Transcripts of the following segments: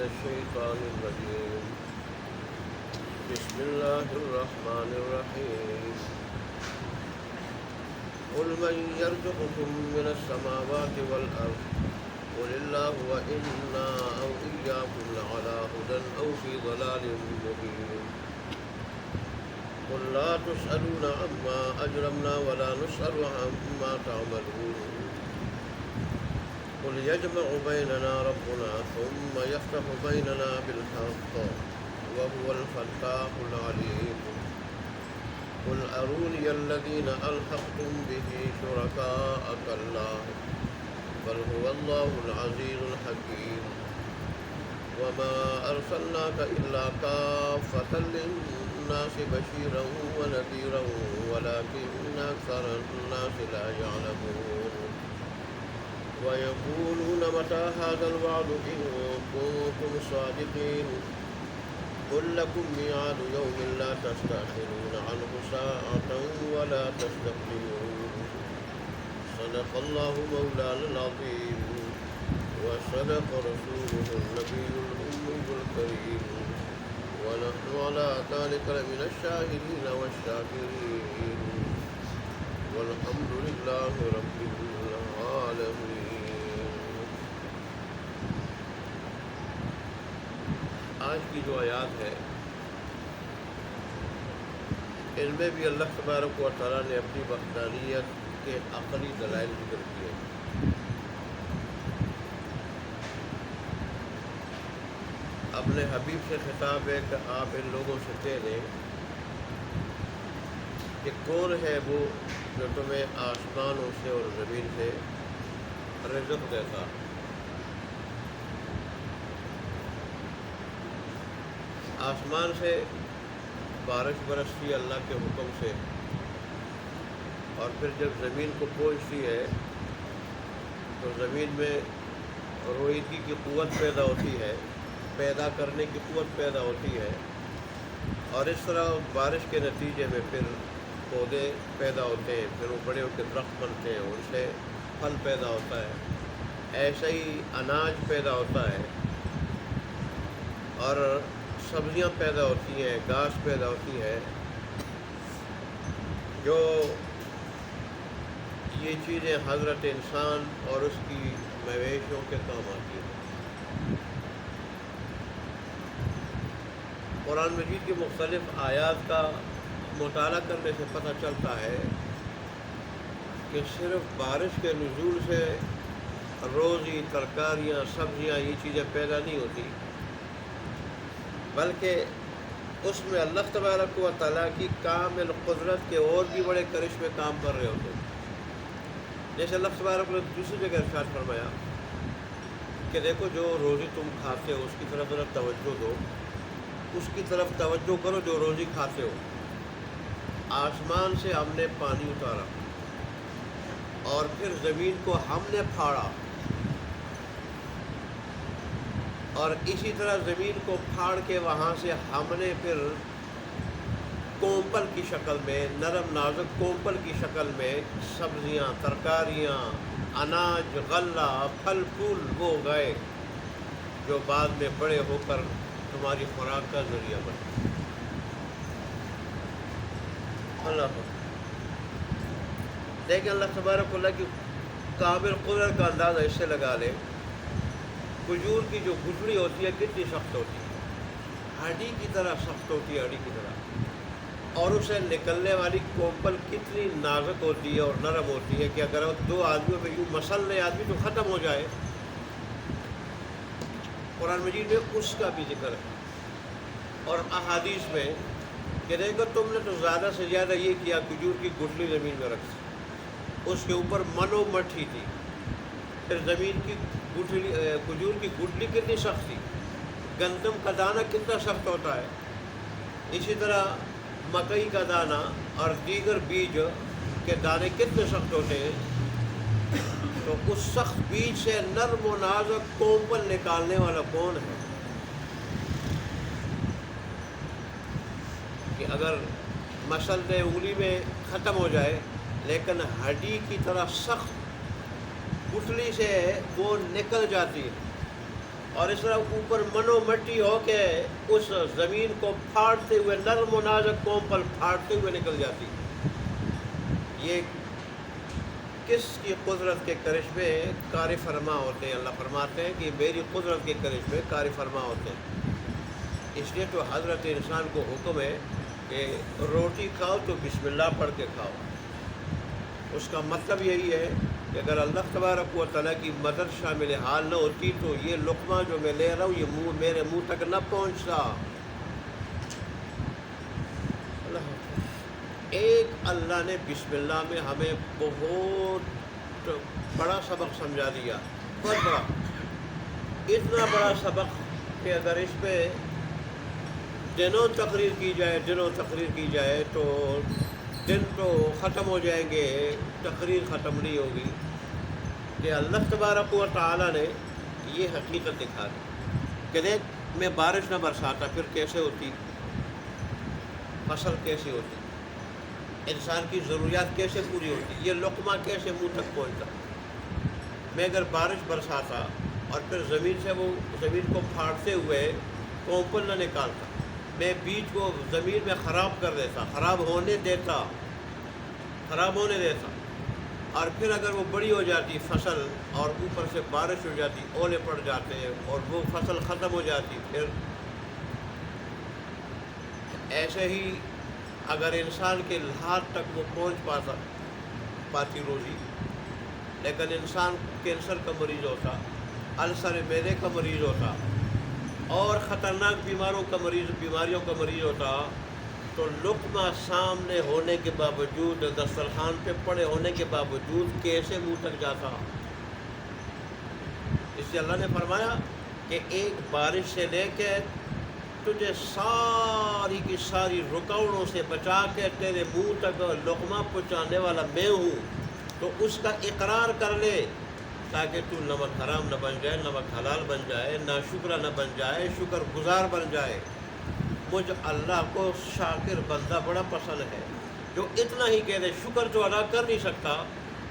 الشيطان الرجيم بسم الله الرحمن الرحيم قل من يرزقكم من السماوات والأرض قل الله وإنا أو إياكم لعلى هدى أو في ضلال مبين قل لا تسألون عما أجرمنا ولا نسأل عما تعملون قل يجمع بيننا ربنا ثم يفتح بيننا بالحق وهو الفتاح العليم قل أروني الذين ألحقتم به شركاء كلا بل هو الله العزيز الحكيم وما أرسلناك إلا كافة للناس بشيرا ونذيرا ولكن أكثر الناس لا يعلمون ويقولون متى هذا الوعد إن كنتم صادقين قل لكم ميعاد يوم لا تستأخرون عنه ساعة ولا تستقدمون صدق الله مولانا العظيم وصدق رسوله النبي الأمي الكريم ونحن على ذلك لمن الشاهدين والشاكرين والحمد لله رب العالمين. آج کی جو آیات ہے ان میں بھی اللہ تبارک و تعالیٰ نے اپنی وحدانیت کے عقلی دلائل ذکر کیے. اپنے حبیب سے خطاب ہے کہ آپ ان لوگوں سے کہہ دیں کہ کون ہے وہ جو تمہیں آسمانوں سے اور زمین سے رزق دیتا. آسمان سے بارش برستی ہے اللہ کے حکم سے، اور پھر جب زمین کو پہنچتی ہے تو زمین میں روئیدگی کی قوت پیدا ہوتی ہے، پیدا کرنے کی قوت پیدا ہوتی ہے، اور اس طرح بارش کے نتیجے میں پھر پودے پیدا ہوتے ہیں، پھر وہ بڑے ہو کے درخت بنتے ہیں، ان سے پھل پیدا ہوتا ہے، ایسا ہی اناج پیدا ہوتا ہے اور سبزیاں پیدا ہوتی ہیں، گھاس پیدا ہوتی ہے. جو یہ چیزیں حضرت انسان اور اس کی مویشیوں کے کام آتی ہیں. قرآن مجید کی مختلف آیات کا مطالعہ کرنے سے پتہ چلتا ہے کہ صرف بارش کے نزول سے روزی، ترکاریاں، سبزیاں، یہ چیزیں پیدا نہیں ہوتی، بلکہ اس میں اللہ تبارک و تعالیٰ کی کامل قدرت کے اور بھی بڑے کرشمے کام کر رہے ہوتے ہیں. جیسے اللہ تبارک نے دوسری جگہ ارشاد فرمایا کہ دیکھو جو روزی تم کھاتے ہو اس کی طرف ذرا توجہ دو، اس کی طرف توجہ کرو جو روزی کھاتے ہو. آسمان سے ہم نے پانی اتارا اور پھر زمین کو ہم نے پھاڑا، اور اسی طرح زمین کو پھاڑ کے وہاں سے ہم نے پھر کومپل کی شکل میں، نرم نازک کومپل کی شکل میں سبزیاں، ترکاریاں، اناج، غلہ، پھل پھول وہ گئے جو بعد میں بڑے ہو کر تمہاری خوراک کا ذریعہ بنے. اللہ دیکھیں اللہ تبارک اللہ کی کامل قدرت کا اندازہ اس سے لگا لے. کھجور کی جو گٹھڑی ہوتی ہے کتنی سخت ہوتی ہے، ہڈی کی طرح سخت ہوتی ہے، ہڈی کی طرح، اور اسے نکلنے والی کومپل کتنی نازک ہوتی ہے اور نرم ہوتی ہے کہ اگر دو آدمیوں میں یوں مسل لے آدمی تو ختم ہو جائے. قرآن مجید میں اس کا بھی ذکر ہے، اور احادیث میں کہ دیکھو تم نے تو زیادہ سے زیادہ یہ کیا، کھجور کی گٹھلی زمین میں رکھ، اس کے اوپر منو مٹھی تھی، پھر زمین کی گٹھلی، کھجور کی گٹھلی کتنی سخت تھی، گندم کا دانہ کتنا سخت ہوتا ہے، اسی طرح مکئی کا دانہ اور دیگر بیج کے دانے کتنے سخت ہوتے ہیں. تو اس سخت بیج سے نرم و نازک کومپل نکالنے والا کون ہے کہ اگر مسل انگلی میں ختم ہو جائے لیکن ہڈی کی طرح سخت گٹھلی سے وہ نکل جاتی ہے. اور اس طرح اوپر منو مٹی ہو کے اس زمین کو پھاڑتے ہوئے نرم و نازک قوم پر پھاڑتے ہوئے نکل جاتی. یہ کس کی قدرت کے کرشمے کار فرما ہوتے ہیں؟ اللہ فرماتے ہیں کہ میری قدرت کے کرشمے کار فرما ہوتے ہیں. اس لیے تو حضرت انسان کو حکم ہے کہ روٹی کھاؤ تو بسم اللہ پڑھ کے کھاؤ. اس کا مطلب یہی ہے کہ اگر اللہ تبارک و تعالیٰ کی مدد شامل حال نہ ہوتی تو یہ لقمہ جو میں لے رہا ہوں یہ میرے منہ تک نہ پہنچتا. ایک اللہ نے بسم اللہ میں ہمیں بہت بڑا سبق سمجھا دیا، بہت بڑا، اتنا بڑا سبق کہ اگر اس پہ دنوں تقریر کی جائے تو دن تو ختم ہو جائیں گے، تقریر ختم نہیں ہوگی. کہ اللہ تبارک و تعالیٰ نے یہ حقیقت دکھا دی کہ دیکھ میں بارش نہ برساتا پھر کیسے ہوتی، فصل کیسی ہوتی، انسان کی ضروریات کیسے پوری ہوتی، یہ لقمہ کیسے منہ تک پہنچتا. میں اگر بارش برساتا اور پھر زمین کو پھاڑتے ہوئے کومپل نہ نکالتا، میں بیج کو زمین میں خراب کر دیتا، خراب ہونے دیتا، اور پھر اگر وہ بڑی ہو جاتی فصل اور اوپر سے بارش ہو جاتی، اولے پڑ جاتے اور وہ فصل ختم ہو جاتی، پھر ایسے ہی اگر انسان کے ہاتھ تک وہ پہنچ پاتی روزی، لیکن انسان کینسر کا مریض ہوتا، السر معدے کا مریض ہوتا اور خطرناک بیماریوں کا مریض ہوتا، تو لقمہ سامنے ہونے کے باوجود، دسترخوان پہ پڑے ہونے کے باوجود کیسے منہ تک جاتا. اس لیے اللہ نے فرمایا کہ ایک بارش سے لے کے تجھے ساری کی ساری رکاوٹوں سے بچا کے تیرے منہ تک لقمہ پہنچانے والا میں ہوں. تو اس کا اقرار کر لے تاکہ تو نمک حرام نہ بن جائے، نمک حلال بن جائے، ناشکرہ نہ بن جائے، شکر گزار بن جائے. مجھ اللہ کو شاکر بندہ بڑا پسند ہے جو اتنا ہی کہہ دے، شکر تو ادا کر نہیں سکتا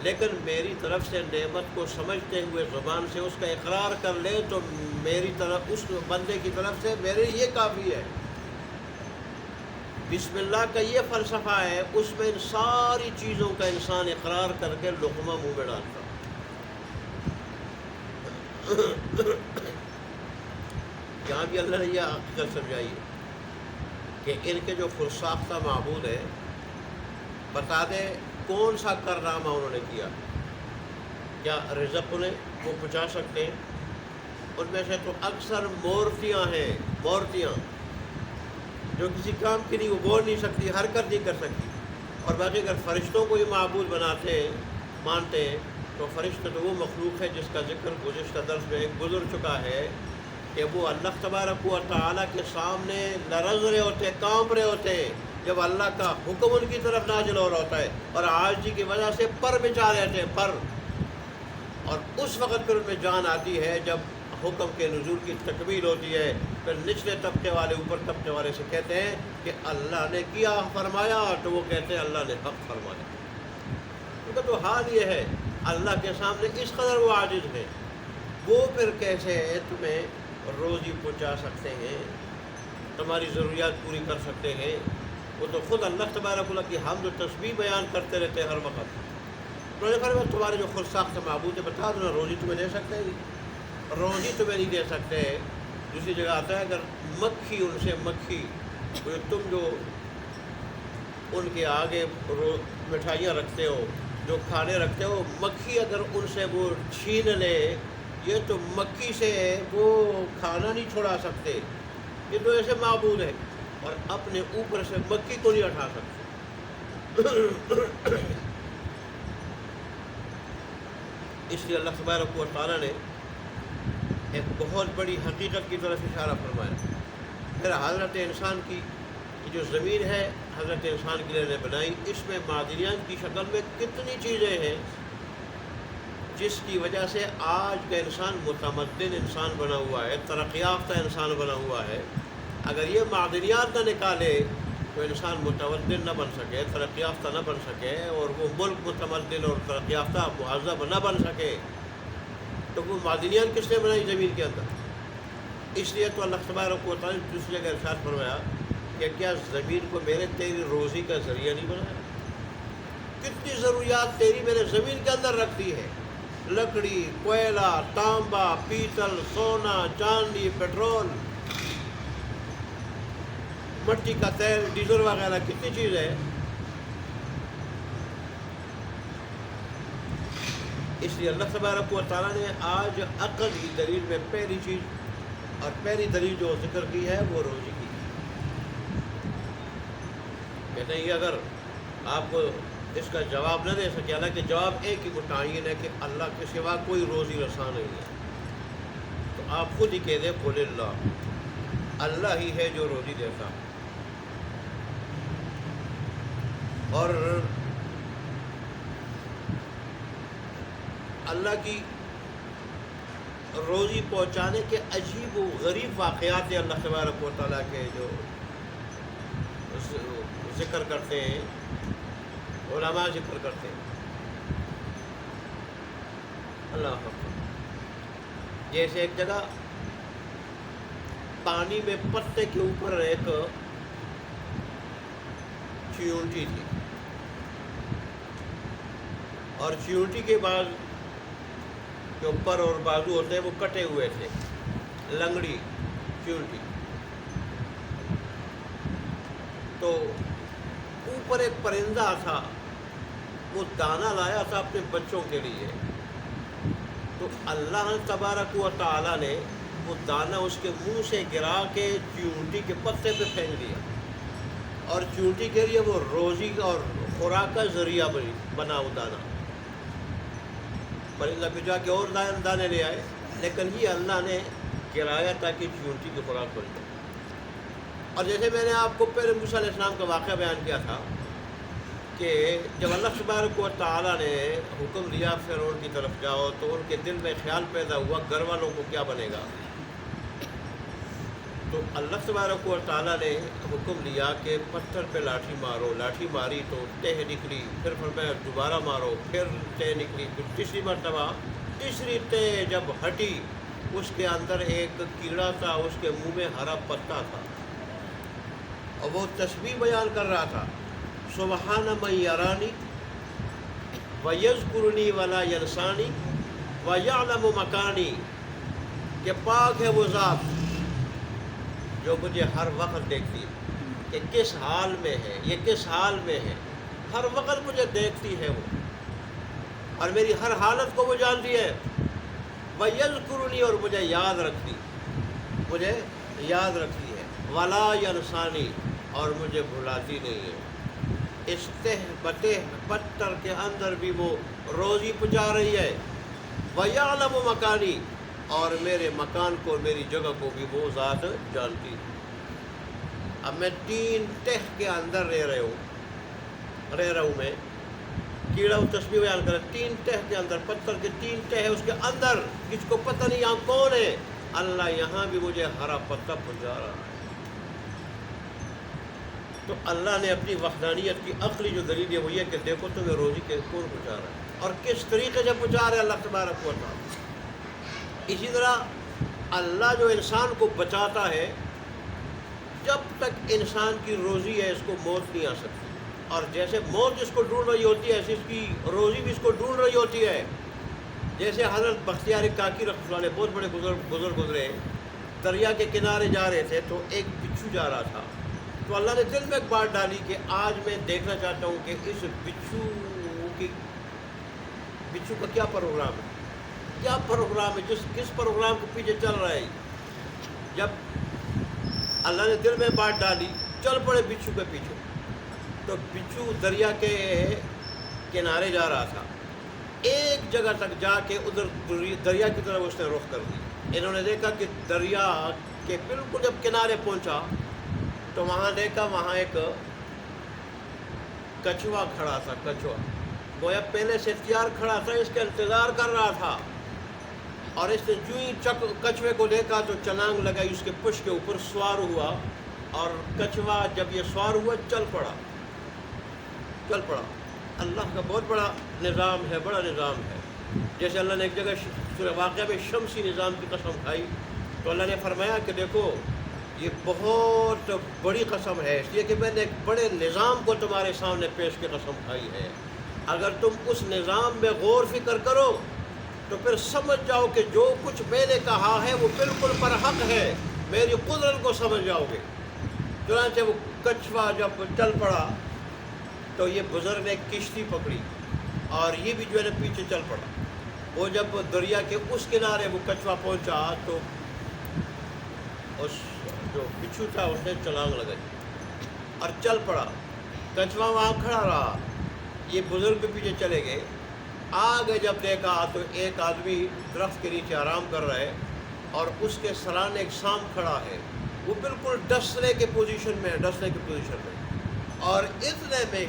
لیکن میری طرف سے نعمت کو سمجھتے ہوئے زبان سے اس کا اقرار کر لے تو میری طرف، اس بندے کی طرف سے میرے یہ کافی ہے. بسم اللہ کا یہ فلسفہ ہے، اس میں ان ساری چیزوں کا انسان اقرار کر کے لقمہ منہ میں ڈالتا. یہاں بھی اللہ نے یہ حقیقت سمجھائی ہے کہ ان کے جو خود ساختہ معبود ہے، بتا دے کون سا کارنامہ انہوں نے کیا. کیا رزق انہیں وہ پہنچا سکتے ہیں؟ ان میں سے تو اکثر مورتیاں ہیں، مورتیاں جو کسی کام کی نہیں، وہ بول نہیں سکتی، حرکت نہیں کر سکتی. اور باقی اگر فرشتوں کو یہ معبود مانتے ہیں تو فرشتہ تو وہ مخلوق ہے جس کا ذکر گزشتہ درس میں گزر چکا ہے کہ وہ اللہ تبارک و تعالیٰ کے سامنے لرز رہے ہوتے، کانپ رہے ہوتے ہیں جب اللہ کا حکم ان کی طرف نازل ہو رہا ہوتا ہے، اور عاجزی کی وجہ سے پر بچا رہے ہوتے ہیں، پر. اور اس وقت پھر ان میں جان آتی ہے جب حکم کے نزول کی تکمیل ہوتی ہے. پھر نچلے طبقے والے اوپر طبقے والے سے کہتے ہیں کہ اللہ نے کیا فرمایا، تو وہ کہتے ہیں اللہ نے حق فرمایا. ان کا تو حال یہ ہے، اللہ کے سامنے اس قدر وہ عاجز ہے. وہ پھر کیسے تمہیں روزی پہنچا سکتے ہیں، تمہاری ضروریات پوری کر سکتے ہیں؟ وہ تو خود اللہ تبارک اللہ کی حمد و تسبیح بیان کرتے رہتے ہیں ہر وقت. انہوں نے فرمایا تمہارے جو خود ساخت معبود ہے، بتا دو نا، روزی تمہیں دے سکتے ہیں؟ روزی تمہیں نہیں دے سکتے. دوسری جگہ آتا ہے اگر مکھی تم جو ان کے آگے مٹھائیاں رکھتے ہو، جو کھانے رکھتے ہو، مکھی اگر ان سے وہ چھین لے، یہ تو مکھی سے وہ کھانا نہیں چھوڑا سکتے. یہ تو ایسے معبود ہے اور اپنے اوپر سے مکھی کو نہیں اٹھا سکتے. اس لیے اللہ تبارک و تعالیٰ نے ایک بہت بڑی حقیقت کی طرف اشارہ فرمایا. پھر حضرت انسان کی جو زمین ہے حضرت انسان کے لیے نے بنائی، اس میں معدنیات کی شکل میں کتنی چیزیں ہیں جس کی وجہ سے آج کا انسان متمدن انسان بنا ہوا ہے، ترقی یافتہ انسان بنا ہوا ہے. اگر یہ معدنیات نہ نکالے تو انسان متمدن نہ بن سکے، ترقی یافتہ نہ بن سکے، اور وہ ملک متمدن اور ترقی یافتہ مہذب نہ بن سکے. تو وہ معدنیات کس نے بنائی زمین کے اندر؟ اس لیے تو اللہ تبارک و تعالیٰ نے دوسری جگہ ارشاد فرمایا کہ کیا زمین کو میں نے تیری روزی کا ذریعہ نہیں بنایا؟ کتنی ضروریات تیری میں نے زمین کے اندر رکھ دی ہے، لکڑی، کوئلہ، تانبا، پیتل، سونا، چاندی، پیٹرول، مٹی کا تیل، ڈیزل وغیرہ، کتنی چیز ہے۔ اس لیے اللہ تبارک و تعالیٰ نے آج عقل کی دلیل میں پہلی چیز اور پہلی دلیل جو ذکر کی ہے وہ روزی کی ہے۔ کہتے ہیں یہ اگر آپ کو اس کا جواب نہ دے سکے، حالانکہ جواب ایک ہی متعین ہے کہ اللہ کے سوا کوئی روزی رساں نہیں ہے، تو آپ خود ہی کہہ دیں قل اللہ، اللہ ہی ہے جو روزی دیتا۔ اور اللہ کی روزی پہنچانے کے عجیب و غریب واقعات اللہ تبارک و تعالیٰ کے جو ذکر کرتے ہیں، علماء ذکر کرتے ہیں۔ اللہ اکبر۔ جیسے ایک جگہ پانی میں پتے کے اوپر ایک چیونٹی تھی، اور چیونٹی کے بعد جو پر اور بازو ہوتے ہیں وہ کٹے ہوئے تھے، لنگڑی چیونٹی۔ تو اوپر ایک پرندہ تھا، وہ دانہ لایا تھا اپنے بچوں کے لیے، تو اللہ تبارک و تعالیٰ نے وہ دانہ اس کے منہ سے گرا کے چیونٹی کے پتے پہ پھینک دیا، اور چیونٹی کے لیے وہ روزی اور خوراک کا ذریعہ بنا وہ دانہ۔ پرندہ پہ جا کے اور دانے لے آئے، لیکن یہ اللہ نے گرایا تاکہ چیونٹی کی خوراک بن جائے۔ اور جیسے میں نے آپ کو پہلے موسیٰ علیہ السلام کا واقعہ بیان کیا تھا کہ جب اللہ تبارک و تعالیٰ نے حکم دیا فرعون کی طرف جاؤ، تو ان کے دل میں خیال پیدا ہوا گھر والوں کو کیا بنے گا۔ تو اللہ تبارک و تعالیٰ نے حکم دیا کہ پتھر پہ لاٹھی مارو، لاٹھی ماری تو تہ نکلی، پھر فرمایا دوبارہ مارو، پھر تہ نکلی، پھر تیسری مرتبہ، تیسری تہ جب ہٹی اس کے اندر ایک کیڑا تھا، اس کے منہ میں ہرا پتا تھا، اور وہ تسبیح بیان کر رہا تھا، سبحان من یرانی ویذکرنی ولا ینسانی ویعلم مکانی، کہ پاک ہے وہ ذات جو مجھے ہر وقت دیکھتی ہے کہ کس حال میں ہے، یہ کس حال میں ہے، ہر وقت مجھے دیکھتی ہے وہ، اور میری ہر حالت کو وہ جانتی ہے، ویذکرنی، اور مجھے یاد رکھتی ہے، ولا ینسانی، اور مجھے بھلاتی نہیں ہے۔ اس تہ پتھر کے اندر بھی وہ روزی پہنچا رہی ہے، وَيَعْلَمُ مَكَانِي، اور میرے مکان کو، میری جگہ کو بھی وہ ذات جانتی۔ اب میں 3 تہ کے اندر رہ رہا ہوں میں، کیڑا و تسبیح بیان کر، 3 تہ کے اندر، پتھر کے 3 تہ ہے اس کے اندر، کس کو پتہ نہیں یہاں کون ہے، اللہ یہاں بھی مجھے ہرا پتا پہنچا رہا ہے۔ تو اللہ نے اپنی وحدانیت کی عقلی جو دلیل ہے وہ یہ کہ دیکھو تمہیں روزی کے کون پہنچا رہا ہے اور کس طریقے سے پہنچا رہا ہے اللہ تبارک و تعالیٰ۔ اسی طرح اللہ جو انسان کو بچاتا ہے، جب تک انسان کی روزی ہے اس کو موت نہیں آ سکتی، اور جیسے موت اس کو ڈھونڈ رہی ہوتی ہے ایسے اس کی روزی بھی اس کو ڈھونڈ رہی ہوتی ہے۔ جیسے حضرت بختیار کاکی رحمۃ اللہ علیہ، بہت بڑے بزرگ گزرے، دریا کے کنارے جا رہے تھے تو ایک بچھو جا رہا تھا، تو اللہ نے دل میں ایک بات ڈالی کہ آج میں دیکھنا چاہتا ہوں کہ اس بچھو کا کیا پروگرام ہے، کیا پروگرام ہے، کس پروگرام کے پیچھے چل رہا ہے۔ جب اللہ نے دل میں بات ڈالی، چل پڑے بچھو کے پیچھے، تو بچھو دریا کے کنارے جا رہا تھا، ایک جگہ تک جا کے ادھر دریا کی طرف اس نے رخ کر دی۔ انہوں نے دیکھا کہ دریا کے بالکل جب کنارے پہنچا تو وہاں دیکھا وہاں ایک کچھوا کھڑا تھا، کچھوا گویا پہلے سے تیار کھڑا تھا، اس کا انتظار کر رہا تھا، اور اس نے جو ہی کچھوے کو دیکھا تو چلانگ لگائی، اس کے پشت کے اوپر سوار ہوا، اور کچھوا جب یہ سوار ہوا چل پڑا۔ اللہ کا بہت بڑا نظام ہے، بڑا نظام ہے۔ جیسے اللہ نے ایک جگہ سورہ واقعہ میں شمسی نظام کی قسم کھائی تو اللہ نے فرمایا کہ دیکھو یہ بہت بڑی قسم ہے، اس لیے کہ میں نے ایک بڑے نظام کو تمہارے سامنے پیش کے قسم کھائی ہے، اگر تم اس نظام میں غور فکر کرو تو پھر سمجھ جاؤ کہ جو کچھ میں نے کہا ہے وہ بالکل برحق ہے، میری قدرت کو سمجھ جاؤ گے۔ چنانچہ وہ کچھوا جب چل پڑا تو یہ بزرگ نے ایک کشتی پکڑی اور یہ بھی جو ہے نا پیچھے چل پڑا۔ وہ جب دریا کے اس کنارے وہ کچھوا پہنچا تو اس جو بچھو تھا اس نے چھلانگ لگائی اور چل پڑا، کچھوا وہاں کھڑا رہا، یہ بزرگ بھی پیچھے چلے گئے۔ آگے جب دیکھا تو ایک آدمی درخت کے نیچے آرام کر رہا ہے اور اس کے سرانے ایک سانپ کھڑا ہے، وہ بالکل ڈسنے کی پوزیشن میں اور اتنے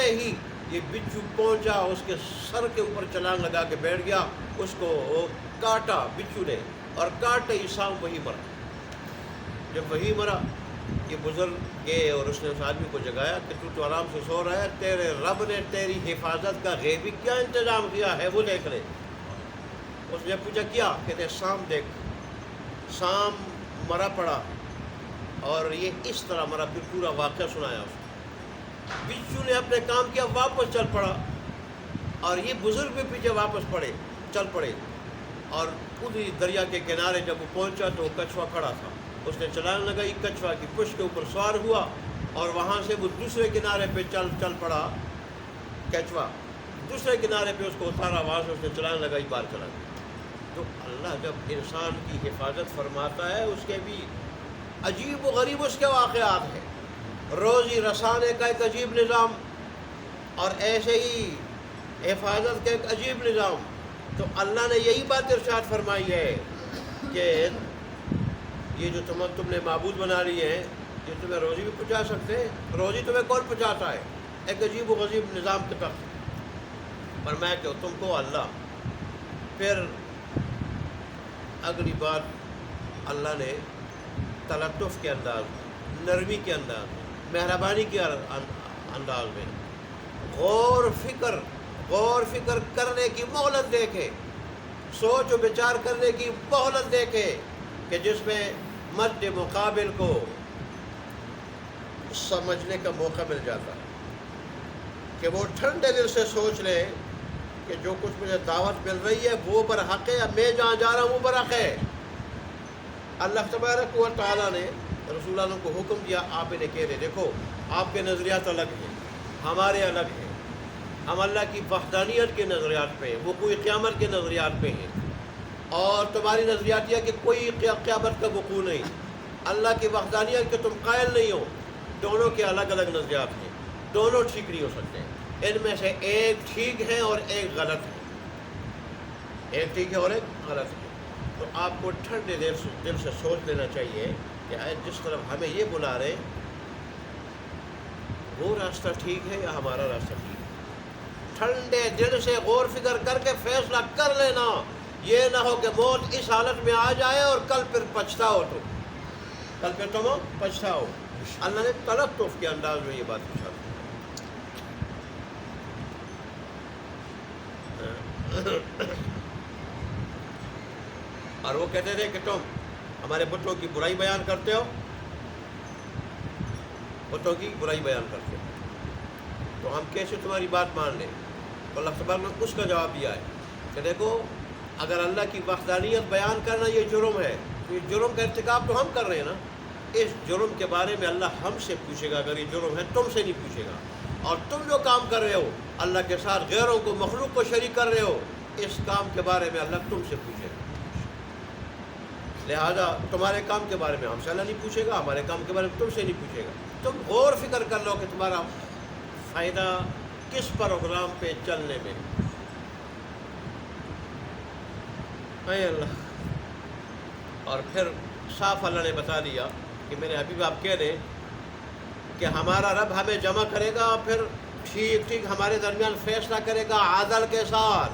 ہی یہ بچھو پہنچا، اس کے سر کے اوپر چھلانگ لگا کے بیٹھ گیا، اس کو کاٹا بچھو نے اور کاٹے ہی سانپ وہی مرا۔ جب وہی مرا یہ بزرگ گئے اور اس نے اس آدمی کو جگایا کہ تو آرام سے سو رہا ہے، تیرے رب نے تیری حفاظت کا غیبی کیا انتظام کیا ہے وہ دیکھ لے۔ اس نے پوچھا کیا؟ کہتے سانپ دیکھ، سانپ مرا پڑا اور یہ اس طرح مرا، پھر پورا واقعہ سنایا اس نے۔ بچھو نے اپنے کام کیا، واپس چل پڑا اور یہ بزرگ بھی پیچھے واپس چل پڑے اور پوری دریا کے کنارے جب وہ پہنچا تو کچھوا کھڑا تھا، اس نے چھلانگ لگائی، کچھوا کی پشت کے اوپر سوار ہوا اور وہاں سے وہ دوسرے کنارے پہ چل پڑا، کچھوا دوسرے کنارے پہ اس کو اتارا، وہاں سے اس نے چھلانگ لگائی، باہر چلا گیا۔ تو اللہ جب انسان کی حفاظت فرماتا ہے اس کے بھی عجیب و غریب اس کے واقعات ہیں، روزی رسانے کا ایک عجیب نظام اور ایسے ہی حفاظت کا ایک عجیب نظام۔ تو اللہ نے یہی بات ارشاد فرمائی ہے کہ یہ جو تم نے معبود بنا لیے ہیں یہ تمہیں روزی بھی پہنچا سکتے ہیں، روزی تمہیں کون پہنچاتا ہے؟ ایک عجیب و غریب نظام کے تحت فرمایا کہ تم کو اللہ۔ پھر اگلی بات اللہ نے تلطف کے انداز میں، نرمی کے انداز میں، مہربانی کے انداز میں غور فکر کرنے کی مہلت دے کے، سوچ و بچار کرنے کی مہلت دے کے کہ جس میں مد مقابل کو سمجھنے کا موقع مل جاتا ہے، کہ وہ ٹھنڈے دل سے سوچ لے کہ جو کچھ مجھے دعوت مل رہی ہے وہ برحق ہے یا میں جہاں جا رہا ہوں وہ برحق ہے۔ اللہ تبارک و تعالیٰ نے رسول اللہ کو حکم دیا، آپ انہیں کہہ رہے دیکھو آپ کے نظریات الگ ہیں، ہمارے الگ ہیں، ہم اللہ کی وحدانیت کے نظریات پہ ہیں، وہ کوئی قیامت کے نظریات پہ ہیں، اور تمہاری نظریات یہ کہ کوئی قیامت کا وقوع نہیں، اللہ کی وحدانیت کے تم قائل نہیں ہو۔ دونوں کے الگ الگ نظریات ہیں، دونوں ٹھیک نہیں ہو سکتے، ان میں سے ایک ٹھیک ہے اور ایک غلط ہے، ایک ٹھیک ہے اور ایک غلط ہے۔ تو آپ کو ٹھنڈے دل سے سوچ لینا چاہیے کہ جس طرف ہمیں یہ بلا رہے وہ راستہ ٹھیک ہے یا ہمارا راستہ ٹھیک ہے۔ ٹھنڈے دل سے غور فکر کر کے فیصلہ کر لینا، یہ نہ ہو کہ موت اس حالت میں آ جائے اور کل پھر پچھتاؤ، کل پھر تم پچھتاؤ۔ اللہ نے تلطف کے انداز میں یہ بات پوچھا۔ اور وہ کہتے تھے کہ تم ہمارے بتوں کی برائی بیان کرتے ہو، بتوں کی برائی بیان کرتے ہو، تو ہم کیسے تمہاری بات مان لیں؟ تو اللہ تبارک نے اس کا جواب دیا ہے کہ دیکھو اگر اللہ کی وحدانیت بیان کرنا یہ جرم ہے تو یہ جرم کا ارتکاب تو ہم کر رہے ہیں نا، اس جرم کے بارے میں اللہ ہم سے پوچھے گا، اگر یہ جرم ہے تم سے نہیں پوچھے گا۔ اور تم جو کام کر رہے ہو اللہ کے ساتھ غیروں کو، مخلوق کو شریک کر رہے ہو، اس کام کے بارے میں اللہ تم سے پوچھے گا۔ لہذا تمہارے کام کے بارے میں ہم سے اللہ نہیں پوچھے گا، ہمارے کام کے بارے میں تم سے نہیں پوچھے گا۔ تم غور فکر کر لو کہ تمہارا فائدہ کس پروگرام پہ چلنے میں۔ اے اللہ، اور پھر صاف اللہ نے بتا دیا کہ میرے حبیب آپ کہہ دیں کہ ہمارا رب ہمیں جمع کرے گا، پھر ٹھیک ہمارے درمیان فیصلہ کرے گا عدل کے ساتھ،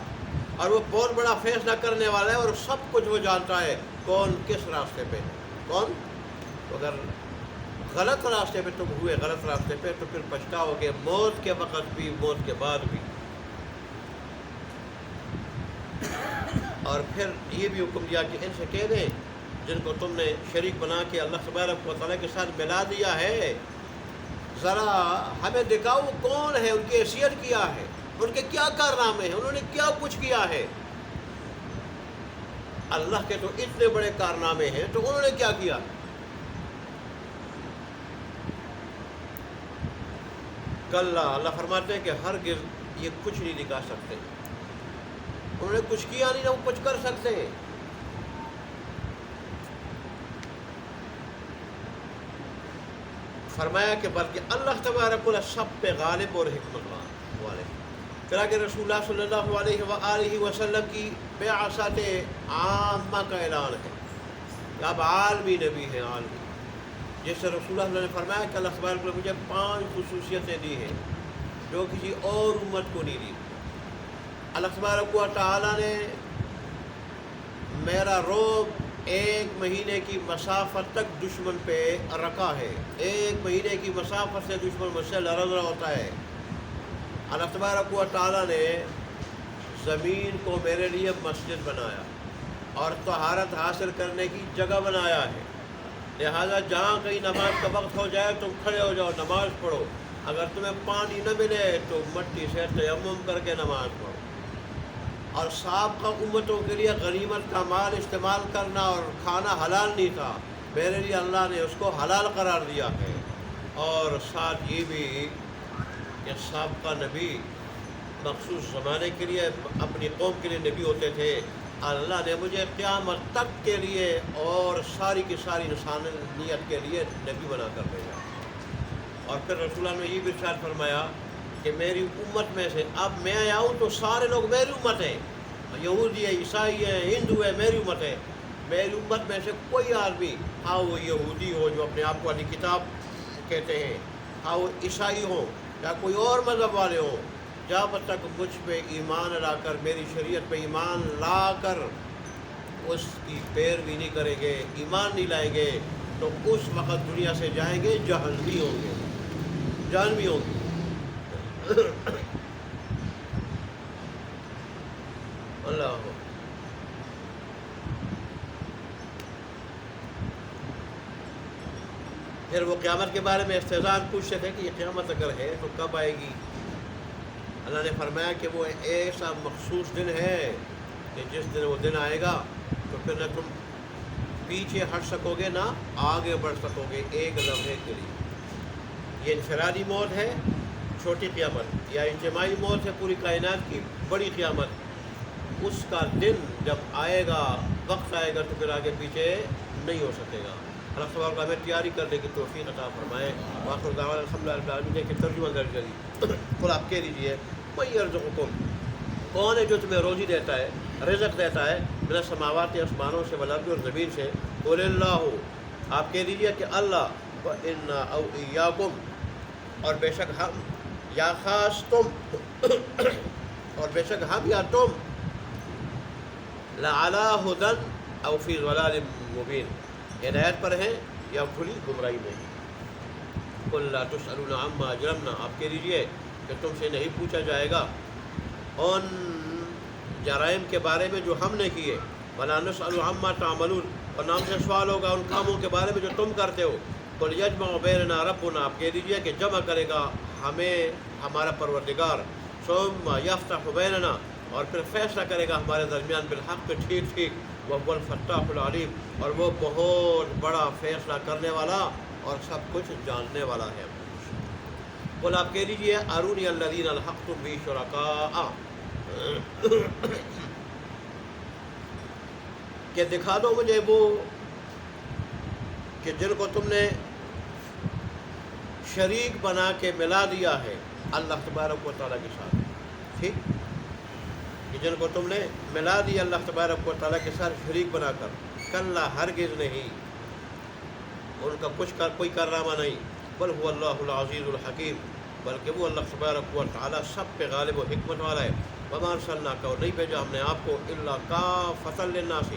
اور وہ بہت بڑا فیصلہ کرنے والا ہے اور سب کچھ وہ جانتا ہے کون کس راستے پہ ہے۔ کون اگر غلط راستے پہ تم ہوئے، غلط راستے پہ، تو پھر پچھتاؤ گے موت کے وقت بھی، موت کے بعد بھی۔ اور پھر یہ بھی حکم دیا کہ ان سے کہہ دیں جن کو تم نے شریک بنا کے اللہ تبارک و تعالیٰ کے ساتھ ملا دیا ہے، ذرا ہمیں دکھاؤ کون ہے، ان کی حیثیت کیا ہے، ان کے کیا کارنامے ہیں، انہوں نے کیا کچھ کیا ہے۔ اللہ کے تو اتنے بڑے کارنامے ہیں، تو انہوں نے کیا کیا؟ کلا، اللہ فرماتے ہیں کہ ہرگز یہ کچھ نہیں دکھا سکتے، انہوں نے کچھ کیا نہیں، نہ وہ کچھ کر سکتے ہیں۔ فرمایا کہ بلکہ اللہ تبارک و تعالیٰ سب پہ غالب اور حکمت والے۔ پھر آگے رسول اللہ صلی اللہ علیہ وآلہ وسلم کی بعثت عامہ کا اعلان ہے کہ اب عالمی نبی ہیں، عالمی، جس سے رسول اللہ نے فرمایا کہ اللہ تبارک نے مجھے 5 خصوصیتیں دی ہیں جو کسی اور امت کو نہیں دی۔ اللہ تبارک و تعالیٰ نے میرا روب 1 مہینے کی مسافت تک دشمن پہ رکھا ہے، 1 مہینے کی مسافت سے دشمن مجھ سے لڑ رہا ہوتا ہے۔ اللہ تبارک و تعالیٰ نے زمین کو میرے لیے مسجد بنایا اور طہارت حاصل کرنے کی جگہ بنایا ہے، لہذا جہاں کہیں نماز کا وقت ہو جائے تم کھڑے ہو جاؤ، نماز پڑھو، اگر تمہیں پانی نہ ملے تو مٹی سے تیمم کر کے نماز پڑھو۔ اور سابقہ امتوں کے لیے غنیمت کا مال استعمال کرنا اور کھانا حلال نہیں تھا، میرے لیے اللہ نے اس کو حلال قرار دیا ہے۔ اور ساتھ یہ بھی کہ سابقہ نبی مخصوص زمانے کے لیے اپنی قوم کے لیے نبی ہوتے تھے، اللہ نے مجھے قیامت تک کے لیے اور ساری کی ساری انسانیت کے لیے نبی بنا کر بھیجا۔ اور پھر رسول اللہ نے یہ بھی ارشاد فرمایا کہ میری امت میں سے اب میں آؤں تو سارے لوگ میری امت ہیں، یہودی ہے، عیسائی ہے، ہندو ہے، میری امت ہے۔ میری امت میں سے کوئی آدمی، ہاں وہ یہودی ہو جو اپنے آپ کو اہل کتاب کہتے ہیں، ہاں وہ عیسائی ہوں یا کوئی اور مذہب والے ہوں، جب تک مجھ پہ ایمان لا کر، میری شریعت پہ ایمان لا کر اس کی پیروی نہیں کریں گے، ایمان نہیں لائیں گے، تو اس وقت دنیا سے جائیں گے جہنمی ہوں گے، جہنمی ہوں گے۔ اللہ پھر وہ قیامت کے بارے میں استحزان پوچھتے تھے کہ یہ قیامت اگر ہے تو کب آئے گی؟ اللہ نے فرمایا کہ وہ ایسا مخصوص دن ہے کہ جس دن وہ دن آئے گا تو پھر نہ تم پیچھے ہٹ سکو گے نہ آگے بڑھ سکو گے ایک لمحے کے لیے۔ یہ انفرادی موت ہے، چھوٹی قیامت، یا اجتماعی موت ہے پوری کائنات کی بڑی قیامت۔ اس کا دن جب آئے گا، وقت آئے گا تو پھر آگے پیچھے نہیں ہو سکے گا۔ اللہ تعالیٰ کو ہمیں تیاری کرنے کی توفیق عطا فرمائے۔ وآخر دعوانا الحمدللہ رب العالمین کے ترجمہ درج کری۔ خود آپ کہہ دیجیے من یرزقکم، کون ہے جو تمہیں روزی دیتا ہے، رزق دیتا ہے، من السماوات، آسمانوں سے، والارض، اور زمین سے، قل اللہ، آپ کہہ دیجیے کہ اللہ، وإنا أو إياكم، اور بے شک ہم یا خاص تم اور بے شک ہم یا تم لعلی ھدی او فی ضلال مبین، ہدایت پر ہیں یا کھلی گمراہی میں ہیں۔ قل لا تسألون عما اجرمنا، آپ کہہ دیجیے کہ تم سے نہیں پوچھا جائے گا ان جرائم کے بارے میں جو ہم نے کیے، ولا نسأل عما تعملون، اور نام سے سوال ہوگا ان کاموں کے بارے میں جو تم کرتے ہو۔ قل یجمع بیننا ربنا، آپ کہہ دیجیے کہ جمع کرے گا ہمیں ہمارا پروردگار، ثم یفتح بیننا، اور پھر فیصلہ کرے گا ہمارے درمیان بالحق، ٹھیک ٹھیک، وهو الفتاح العلیم، اور وہ بہت بڑا فیصلہ کرنے والا اور سب کچھ جاننے والا ہے۔ قل، آپ کہہ دیجیے ارونی الذین الحقتم بی شرکاء، کہ دکھا دو مجھے وہ کہ جن کو تم نے شریک بنا کے ملا دیا ہے اللہ تبارک و تعالیٰ کے ساتھ، ٹھیک، کہ جن کو تم نے ملا دیا اللہ تبارک و تعالیٰ کے ساتھ شریک بنا کر، کلا، ہرگز نہیں، ان کا کچھ کوئی کارنامہ نہیں، بل هو اللہ العزیز الحکیم، بلکہ وہ اللہ تبارک و تعالیٰ سب پہ غالب و حکمت والا ہے۔ وما ارسلناک، اور نہیں بھیجا ہم نے آپ کو، الا کافۃ للناس،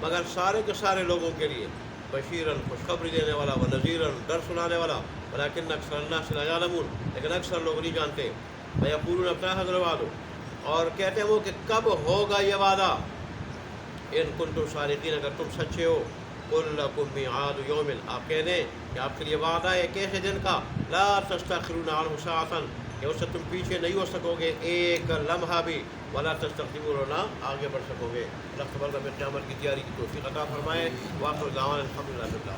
مگر سارے کے سارے لوگوں کے لیے، بشیراً، خوشخبری دینے والا، ونذیراً، ڈر سنانے والا، ولکن اکثر الناس لا یعلمون، لیکن اکثر لوگ نہیں جانتے۔ ویقولون متى هذا الوعد، اور کہتے ہیں وہ کہ کب ہوگا یہ وعدہ، ان کنتم صادقین اگر تم سچے ہو قل لکم میعاد یوم آپ کہہ دیں کہ آپ کے لیے وعدہ ہے ایک ایسے دن کا لا تستاخرون عنہ ساعۃ کہ اس سے تم پیچھے نہیں ہو سکو گے ایک لمحہ بھی ولا تستقدمون نہ آگے بڑھ سکو گے۔ اللہ تبارک و تعالیٰ قیامت کی تیاری کی توفیق عطا فرمائے۔ واخر دعوانا الحمدللہ رب العالمین۔